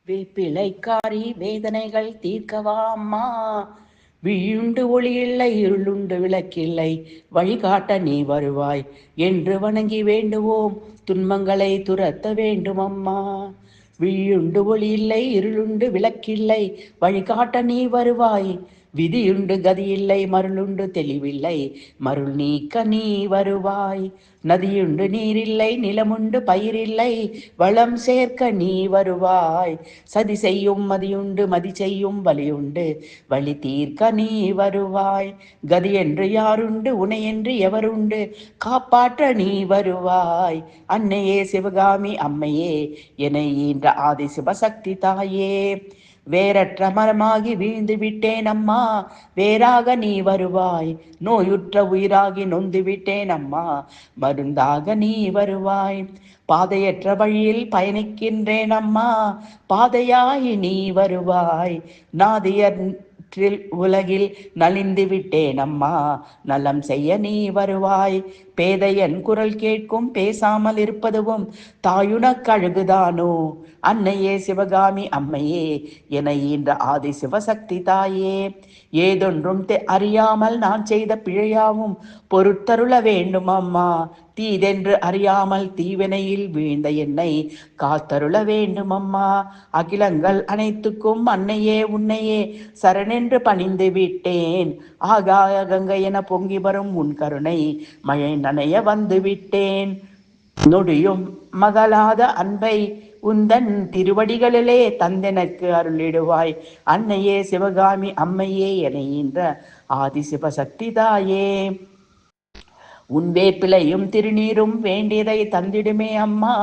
வேப்பிலைக்காரி வேதனைகள் தீர்க்கவா அம்மா. விழியுண்டு ஒளியில்லை, இருளுண்டு விளக்கில்லை, வழிகாட்ட நீ வருவாய் என்று வணங்கி வேண்டுவோம். துன்பங்களை துரத்த வேண்டும் அம்மா. விழியுண்டு ஒளியில்லை, இருளுண்டு விளக்கில்லை, வழிகாட்ட நீ வருவாய். விதியுண்டு கதியில்லை, மருளுண்டு தெளிவில்லை, மருள் நீக்க நீ வருவாய். நதியுண்டு நீரில்லை, நிலமுண்டு பயிரில்லை, வளம் சேர்க்க நீ வருவாய். சதி செய்யும் மதியுண்டு, மதி செய்யும் வலியுண்டு, வழி தீர்க்க நீ வருவாய். கதி என்று யாருண்டு, உனை என்று எவருண்டு, காப்பாற்ற நீ வருவாய். அன்னையே சிவகாமி அம்மையே, என ஈன்ற ஆதி சிவசக்தி தாயே. வேரற்ற மரமாகி வீழ்ந்து விட்டேன் அம்மா, வேறாக நீ வருவாய். நோயுற்ற உயிராகி நொந்து விட்டேன் அம்மா, மருந்தாக நீ வருவாய். பாதையற்ற வழியில் பயணிக்கின்றேன் அம்மா, பாதையாய் நீ வருவாய். நாதியற்றில் உலகில் நலிந்து விட்டேன் அம்மா, நலம் செய்ய நீ வருவாய். பேதையன் குரல் கேட்கும் பேசாமல் இருப்பதுவும் தாயுனக் கழுகுதானோ. அன்னையே சிவகாமி அம்மையே, என ஈன்ற ஆதி சிவசக்தி தாயே. ஏதொன்றும் அறியாமல் நான் செய்த பிழையாவும் பொறுத்தருள வேண்டும் அம்மா. தீதென்று அறியாமல் தீவினையில் வீழ்ந்த என்னை காத்தருள வேண்டும் அம்மா. அகிலங்கள் அனைத்துக்கும் அன்னையே உன்னையே சரணென்று பணிந்து விட்டேன். ஆகாய கங்கை என பொங்கி வரும் உன் கருணை மழை நனைய வந்து விட்டேன். நொடியும் மகளாத அன்பை உந்தன் திருவடிகளிலே தந்தெனக்கு அருளிடுவாய். அன்னையே சிவகாமி அம்மையே, என ஈன்ற ஆதி சிவசக்தி தாயே. உன் வேப்பிலையும் திருநீரும் வேண்டியதை தந்திடுமே அம்மா.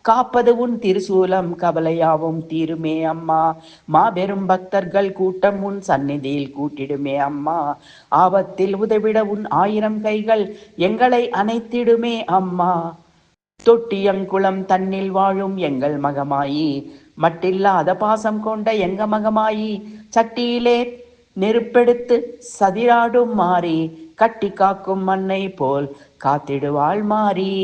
காப்பது உன் திருசூலம், கவலையாவும் தீருமே அம்மா. மாபெரும் பக்தர்கள் கூட்டம் உன் சந்நிதியில் கூட்டிடுமே அம்மா. ஆபத்தில் உதவிட உன் 1000 கைகள் எங்களை அணைத்திடுமே அம்மா. தொட்டியங்குளம் தன்னில் வாழும் எங்கள் மகமாயி, மட்டில்லாத பாசம் கொண்ட எங்க மகமாயி, சட்டியிலே நெருப்பெடுத்து சதிராடும் மாறி, கட்டி காக்கும் மண்ணை போல் காத்திடுவாள் மாறி.